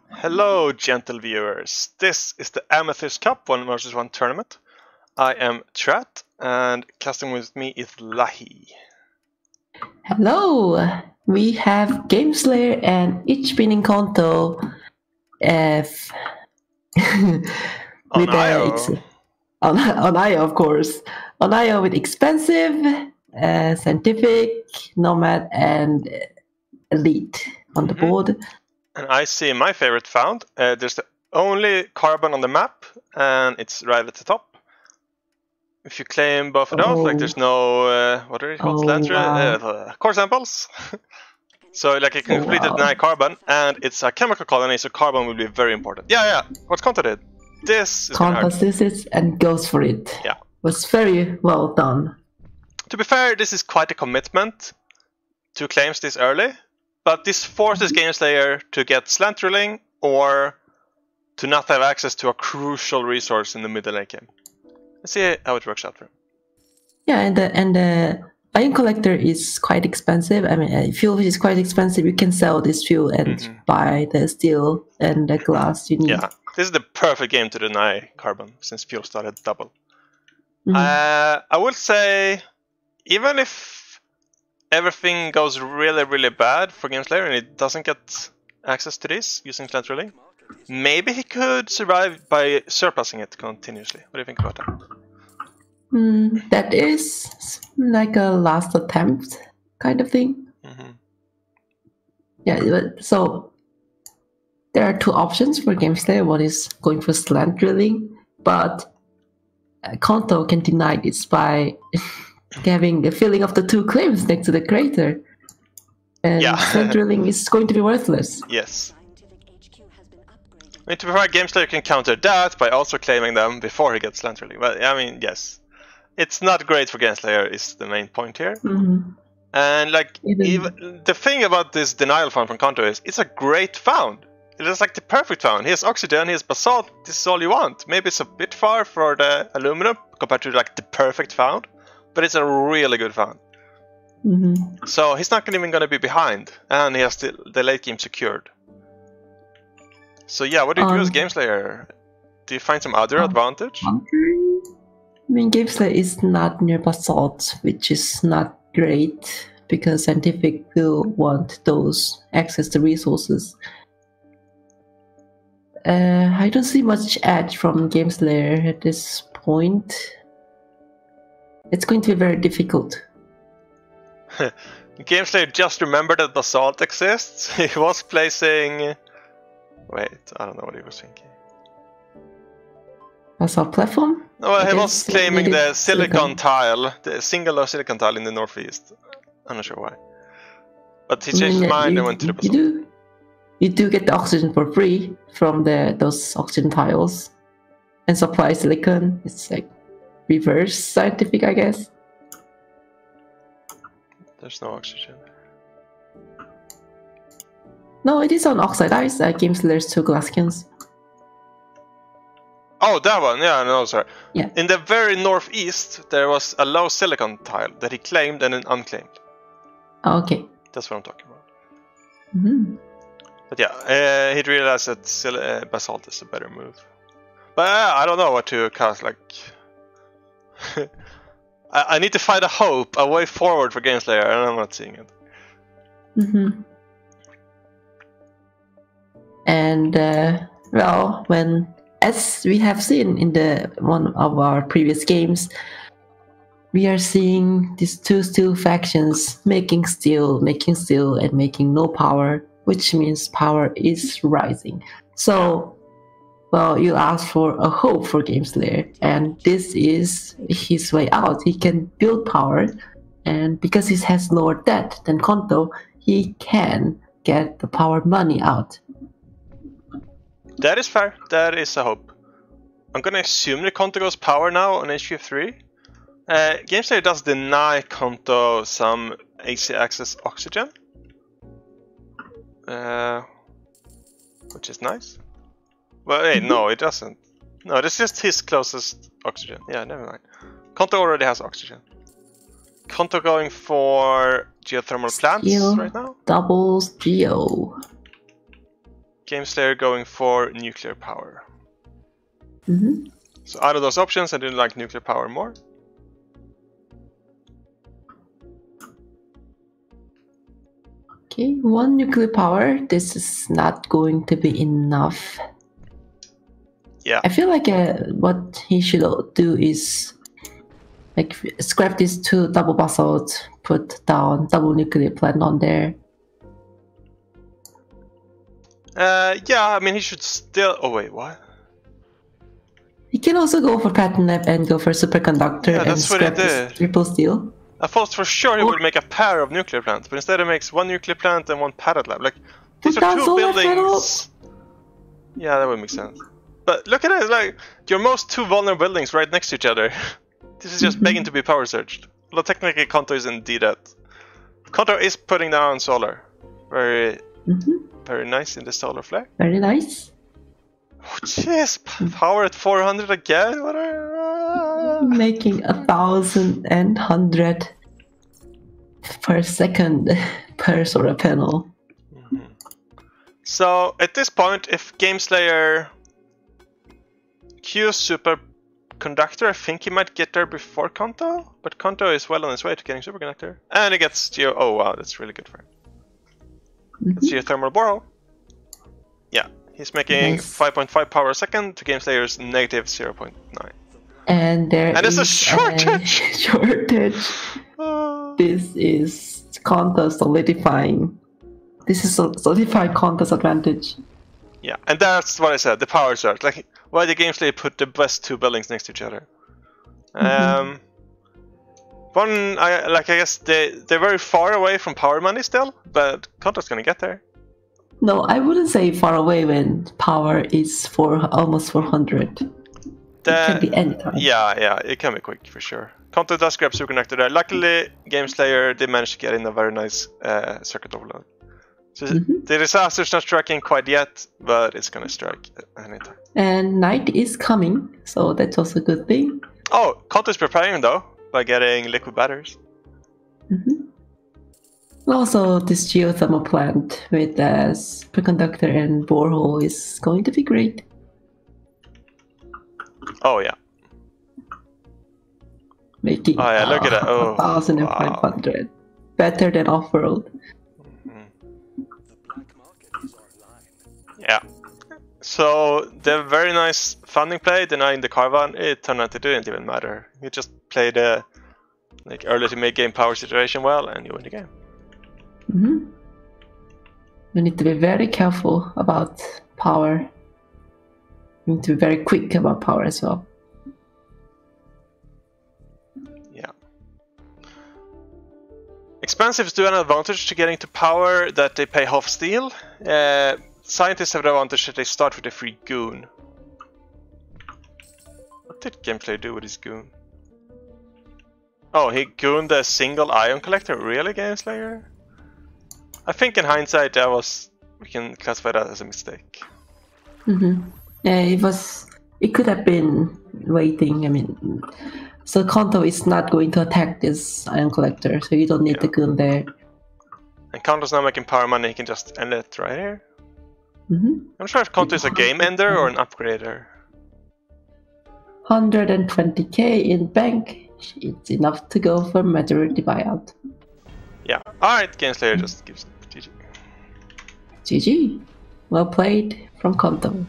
Hello, gentle viewers. This is the Amethyst Cup 1v1 tournament. I am Trat, and casting with me is Rhahi. Hello, we have Gameslayer and ichbineinkonto On IO. on IO, of course. On IO with expensive, scientific, nomad, and elite on the board. And I see my favorite found. There's the only carbon on the map, and it's right at the top. If you claim buff it off, like there's no what are it called? Core samples. So like you can complete it deny carbon, and it's a chemical colony, so carbon will be very important. Yeah. What's Konto did? This is Konto sees it and goes for it. Yeah. Was very well done. To be fair, this is quite a commitment to claims this early, but this forces Gameslayer to get slant drilling or to not have access to a crucial resource in the middle late game. Let's see how it works out for him. Yeah, and the iron collector is quite expensive. I mean, fuel is quite expensive. You can sell this fuel and buy the steel and the glass you need. Yeah, this is the perfect game to deny carbon since fuel started double. I will say, even if everything goes really bad for Gameslayer and it doesn't get access to this using slant drilling, maybe he could survive by surplusing it continuously. What do you think about that? That is like a last attempt kind of thing. Yeah, so there are two options for Gameslayer. One is going for slant drilling, but Konto can deny this by having a filling of the two claims next to the crater. And slant drilling is going to be worthless. Yes. I mean, to be fair, Gameslayer can counter that by also claiming them before he gets slant drilling. But I mean, yes. It's not great for Gameslayer is the main point here. And like, even the thing about this denial found from Konto is it's a great found. It is like the perfect found. He has oxygen, he has basalt, this is all you want. Maybe it's a bit far for the aluminum compared to like the perfect found, but it's a really good found. So he's not even going to be behind, and he has the late game secured. So yeah, what do you do as Gameslayer? Do you find some other advantage? I mean, Gameslayer is not near basalt, which is not great because scientific will want those access to resources. I don't see much edge from Gameslayer at this point. It's going to be very difficult. Gameslayer just remembered that basalt exists. He was placing... Wait, I don't know what he was thinking. Basalt platform? No, he was claiming the silicon tile, the single silicon tile in the northeast. I'm not sure why. But he changed his mind and went to the basalt. You do get the oxygen for free from those oxygen tiles. And supply silicon. It's like reverse scientific, I guess. There's no oxygen. No, it is on oxidized. Gameslayer's 2 glass cans. Oh, that one. Yeah, no, sorry. Yeah. In the very northeast, there was a low silicon tile that he claimed and then unclaimed. Oh, okay. That's what I'm talking about. But yeah, he realized that basalt is a better move. But I don't know what to cast. Like, I need to find a hope, a way forward for Gameslayer, and I'm not seeing it. And well, as we have seen in one of our previous games, we are seeing these two steel factions making steel, and making no power, which means power is rising. So, well, you ask for a hope for Gameslayer, and this is his way out. He can build power, and because he has lower debt than Konto, he can get the power money out. That is fair. That is a hope. I'm gonna assume that Konto goes power now on HQ3. Gameslayer does deny Konto some AC access oxygen. Which is nice. Well, wait, no, it doesn't. No, that's just his closest oxygen. Yeah, never mind. Konto already has oxygen. Konto going for geothermal plants right now? Doubles geo. Gameslayer going for nuclear power. Mm-hmm. So out of those options, I do like nuclear power more. Okay, 1 nuclear power. This is not going to be enough. Yeah. I feel like what he should do is like scrap these 2 double basalts, put down double nuclear plant on there. Yeah, I mean he should still. Oh wait, what? He can also go for platinum and go for superconductor and scrap this triple steel. I thought for sure he would make a pair of nuclear plants, but instead he makes 1 nuclear plant and 1 pallet lab. Like these are 2 buildings. Yeah, that would make sense. But look at it, like your most 2 vulnerable buildings right next to each other. This is just begging to be power surged. Although technically Konto is indeed that. Konto is putting down solar. Very nice in the solar flare. Very nice. Oh jeez, power at 400 again? What are... Making 1,100 per second per solar panel. So at this point, if Gameslayer Q's superconductor, I think he might get there before Konto, but Konto is well on his way to getting superconductor. And he gets geo. Oh wow, that's really good for him. It's geothermal borehole. Yeah, he's making 5.5 power a second to Gameslayer's negative 0.9. And there's a shortage! This is Konto solidifying. This is solidifying Konto's advantage. Yeah, and that's what I said, the power surge. Like, why did Gameslayer put the best 2 buildings next to each other? I guess they're very far away from power money still, but Konto's gonna get there. No, I wouldn't say far away when power is almost 400. It can be anytime. Yeah, it can be quick for sure. Konto does grab superconductor there. Luckily, Gameslayer did manage to get in a very nice circuit overload. So the disaster's not striking quite yet, but it's gonna strike anytime. And night is coming, so that's also a good thing. Oh, Konto's preparing though by getting liquid batteries. Also, this geothermal plant with a superconductor and borehole is going to be great. Oh yeah. Making look at that. 1,500. Wow. Better than Offworld. Yeah. So the very nice funding play denying the Carvan, it turned out it didn't even matter. You just played a early to mid game power situation well and you win the game. You need to be very careful about power. You need to be very quick about power as well. Yeah. Expansives do have an advantage to getting to power that they pay half steel. Scientists have the advantage that they start with a free goon. What did Gameplayer do with his goon? Oh, he gooned a single ion collector? Really, Gameslayer? I think in hindsight we can classify that as a mistake. Yeah, it could have been waiting. I mean, so Konto is not going to attack this ion collector, so you don't need the goon there. And Konto's now making power money, he can just end it right here. I'm not sure if Konto is a game ender or an upgrader. 120k in bank, it's enough to go for majority buyout. Yeah, alright, Gameslayer just gives GG. GG. Well played from Konto.